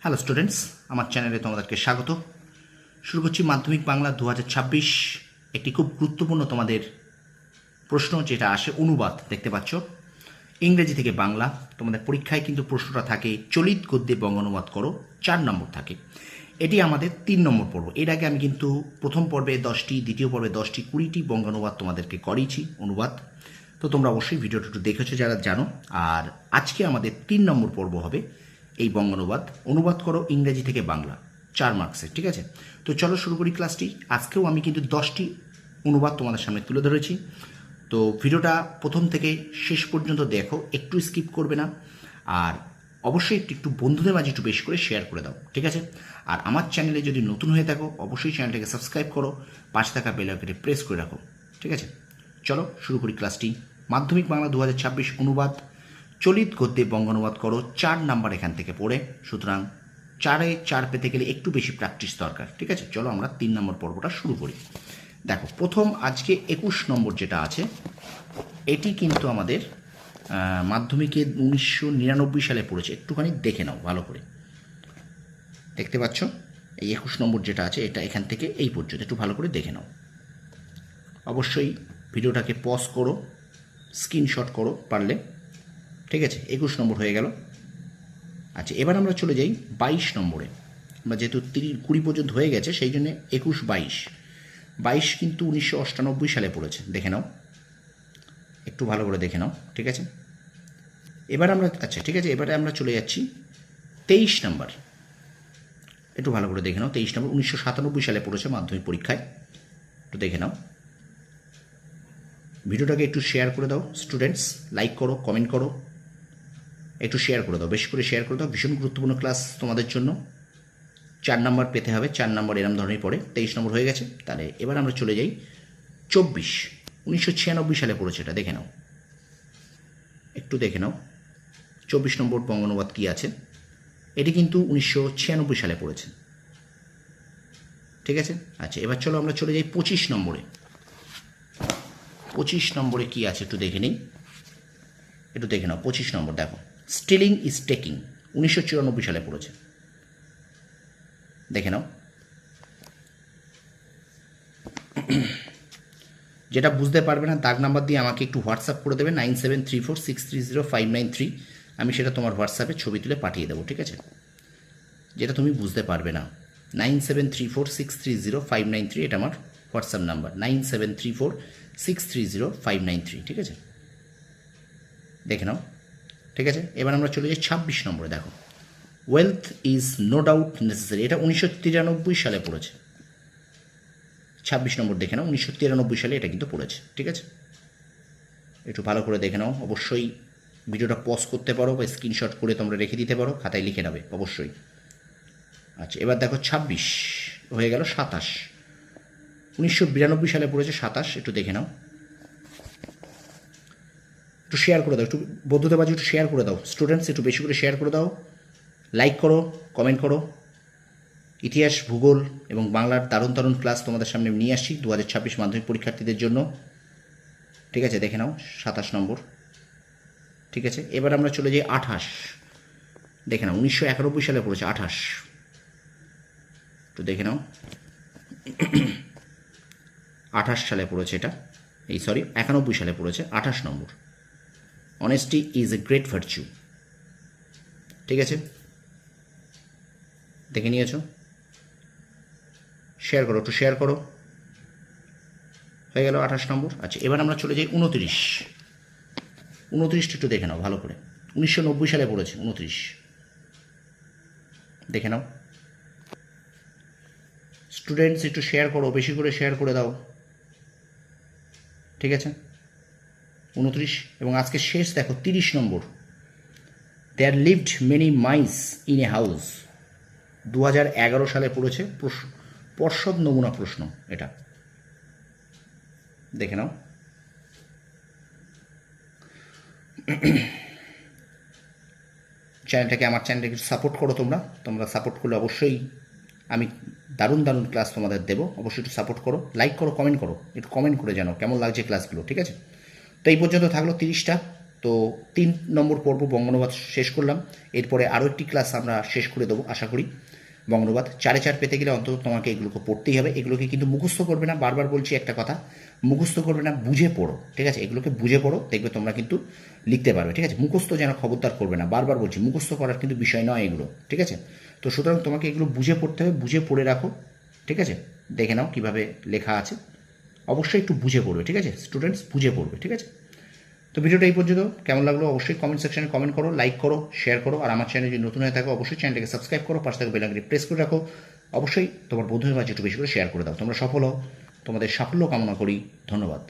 Hello students, আমার চ্যানেলে তোমাদেরকে স্বাগত। শুরু করছি মাধ্যমিক বাংলা 2026। একটি খুব গুরুত্বপূর্ণ তোমাদের প্রশ্ন যেটা আসে অনুবাদ, দেখতে পাচ্ছ, ইংরেজি থেকে বাংলা। তোমাদের পরীক্ষায় কিন্তু প্রশ্নটা থাকে চলিত গদ্যে বঙ্গানুবাদ করো, 4 নম্বর থাকে। এটি আমাদের 3 নম্বর পর্ব। এর আগে আমি কিন্তু প্রথম পর্বে 10টি, দ্বিতীয় পর্বে 10টি, 20টি বঙ্গানুবাদ তোমাদেরকে করিয়েছি অনুবাদ। তো তোমরা অবশ্যই ভিডিওটা একটু দেখেছো যারা জানো। আর আজকে আমাদের 3 নম্বর পর্ব হবে এই বঙ্গানুবাদ। অনুবাদ করো ইংরেজি থেকে বাংলা, 4 মার্কসের, ঠিক আছে? তো চলো শুরু করি ক্লাসটি। আজকেও আমি কিন্তু 10টি অনুবাদ তোমাদের সামনে তুলে ধরেছি। তো ভিডিওটা প্রথম থেকে শেষ পর্যন্ত দেখো, একটু স্কিপ করবে না। আর অবশ্যই একটু বন্ধুদের মাঝে একটু বেশি করে শেয়ার করে দাও, ঠিক আছে? আর আমার চ্যানেলে যদি নতুন হয়ে থাকো অবশ্যই চ্যানেলটাকে সাবস্ক্রাইব করো, পাশে থাকা বেল আইকনটি প্রেস করে রাখো, ঠিক আছে? চলো শুরু করি ক্লাসটি। মাধ্যমিক বাংলা 2026 অনুবাদ, চলিত গদ্যে বঙ্গানুবাদ করো, 4 নাম্বার এখান থেকে পড়ে। সুতরাং 4 পেতে গেলে একটু বেশি প্র্যাকটিস দরকার, ঠিক আছে? চলো আমরা 3 নম্বর পর্বটা শুরু করি। দেখো, প্রথম আজকে 21 নম্বর যেটা আছে, এটি কিন্তু আমাদের মাধ্যমিকে 1999 সালে পড়েছে। একটুখানি দেখে নাও ভালো করে, দেখতে পাচ্ছ এই 21 নম্বর যেটা আছে, এটা এখান থেকে এই পর্যন্ত একটু ভালো করে দেখে নাও। অবশ্যই ভিডিওটাকে পজ করো, স্ক্রিনশট করো পারলে, ঠিক আছে? 21 নম্বর হয়ে গেল। আচ্ছা, এবার আমরা চলে যাই 22 নম্বরে। আমরা যেহেতু 20 পর্যন্ত হয়ে গেছে সেই জন্য 21, 22 কিন্তু 1998 সালে পড়েছে। দেখে নাও, একটু ভালো করে দেখে নাও, ঠিক আছে? এবার আমরা, আচ্ছা ঠিক আছে, এবারে আমরা চলে যাচ্ছি 23 নম্বর। একটু ভালো করে দেখে নাও, 23 নম্বর 1997 সালে পড়েছে মাধ্যমিক পরীক্ষায়। একটু দেখে নাও। ভিডিওটাকে একটু শেয়ার করে দাও স্টুডেন্টস, লাইক করো, কমেন্ট করো, একটু শেয়ার করে দাও, বেশি করে শেয়ার করে দাও। ভীষণ গুরুত্বপূর্ণ ক্লাস তোমাদের জন্য। 4 নম্বর পেতে হবে, 4 নম্বর এরম ধরনের পড়ে। 23 নম্বর হয়ে গেছে, তাহলে এবার আমরা চলে যাই 24। 1996 সালে পড়েছে, এটা দেখে নাও, একটু দেখে নাও 24 নম্বর বঙ্গানুবাদ কী আছে। এটি কিন্তু 1996 সালে পড়েছে, ঠিক আছে? আচ্ছা, এবার চলো আমরা চলে যাই 25 নম্বরে। 25 নম্বরে কী আছে একটু দেখে নিই, একটু দেখে নাও। 25 নম্বর দেখো, স্টিলিং ইজ টেকিং, 1994 সালে পড়েছে। দেখে নাও। যেটা বুঝতে পারবে না দাগ নাম্বার দিয়ে আমাকে একটু হোয়াটসঅ্যাপ করে দেবে, 9734630593। আমি সেটা তোমার হোয়াটসঅ্যাপে ছবি তুলে পাঠিয়ে দেবো, ঠিক আছে? যেটা তুমি বুঝতে পারবে না, 9734630593, এটা আমার হোয়াটসঅ্যাপ নাম্বার, 9734630593, ঠিক আছে? দেখে নাও, ঠিক আছে? এবার আমরা চলে যাই 26 নম্বরে। দেখো, wealth is no doubt necessary, এটা 1993 সালে পড়েছে। 26 নম্বর দেখে নাও, 1993 সালে এটা কিন্তু পড়েছে, ঠিক আছে? একটু ভালো করে দেখে নাও। অবশ্যই ভিডিওটা পজ করতে পারো বা স্ক্রিনশট করে তোমরা রেখে দিতে পারো, খাতায় লিখে নেবে অবশ্যই। আচ্ছা, এবার দেখো 26 হয়ে গেল 27। 1992 সালে পড়েছে 27, একটু দেখে নাও। একটু শেয়ার করে দাও, একটু বন্ধুদের মাঝে একটু শেয়ার করে দাও স্টুডেন্টস, একটু বেশি করে শেয়ার করে দাও, লাইক করো, কমেন্ট করো। ইতিহাস, ভূগোল এবং বাংলার দারুণ দারুণ ক্লাস তোমাদের সামনে নিয়ে আসছি 2026 মাধ্যমিক পরীক্ষার্থীদের জন্য, ঠিক আছে? দেখে নাও 27 নম্বর, ঠিক আছে? এবার আমরা চলে যাই 28। দেখে নাও, 1991 সালে পড়েছে 28, একটু দেখে নাও। 28 সালে পড়েছে এটা, এই সরি 91 সালে পড়েছে, 28 number. Honesty is a great virtue, ঠিক আছে? দেখে নিয়েছো? শেয়ার করো, একটু শেয়ার করো। হয়ে গেল 28 নম্বর। আচ্ছা, এবার আমরা চলে যাই 29। 29টা একটু দেখে নাও ভালো করে, 1990 সালে পড়েছে 29, দেখে নাও। স্টুডেন্টস একটু শেয়ার করো, বেশি করে শেয়ার করে দাও, ঠিক আছে? 29। এবং আজকে শেষ দেখো 30 number, there lived many mice in a house, 2011 সালে পড়েছে। পর্ষদ নমুনা প্রশ্ন এটা, দেখে নাও। চ্যানেলটাকে, আমার চ্যানেলটাকে সাপোর্ট করো তোমরা সাপোর্ট করলে অবশ্যই আমি দারুণ দারুণ ক্লাস তোমাদের দেবো। অবশ্যই একটু সাপোর্ট করো, লাইক করো, কমেন্ট করো, একটু কমেন্ট করে জানাও কেমন লাগছে ক্লাসগুলো, ঠিক আছে? তো এই পর্যন্ত থাকলো 30টা। তো 3 নম্বর পর্ব বঙ্গানুবাদ শেষ করলাম। এরপরে আরও একটি ক্লাস আমরা শেষ করে দেবো আশা করি। বঙ্গানুবাদ 4-4 পেতে গেলে অন্তত তোমাকে এগুলোকে পড়তেই হবে। এগুলোকে কিন্তু মুখস্থ করবে না, বারবার বলছি একটা কথা, মুখস্থ করবে না, বুঝে পড়ো, ঠিক আছে? এগুলোকে বুঝে পড়ো, দেখবে তোমরা কিন্তু লিখতে পারবে, ঠিক আছে? মুখস্থ যেন খবরদার করবে না, বারবার বলছি, মুখস্থ করার কিন্তু বিষয় নয় এগুলো, ঠিক আছে? তো সুতরাং তোমাকে এগুলো বুঝে পড়তে হবে, বুঝে পড়ে রাখো, ঠিক আছে? দেখে নাও কীভাবে লেখা আছে, অবশ্যই একটু বুঝে পড়বে, ঠিক আছে স্টুডেন্টস? বুঝে পড়বে, ঠিক আছে? তো ভিডিওটা এই পর্যন্ত কেমন লাগলো অবশ্যই কমেন্ট সেকশনে কমেন্ট করো, লাইক করো, শেয়ার করো, আর আমার চ্যানেল যদি নতুন হয়ে থাকো অবশ্যই চ্যানেলটাকে সাবস্ক্রাইব করো, পাশে থাকা বেল আইকনটি প্রেস করে রাখো, অবশ্যই তোমার বন্ধুদের মাঝে একটু বেশি করে শেয়ার করে দাও। তোমরা সফল হও, তোমাদের সাফল্য কামনা করি। ধন্যবাদ।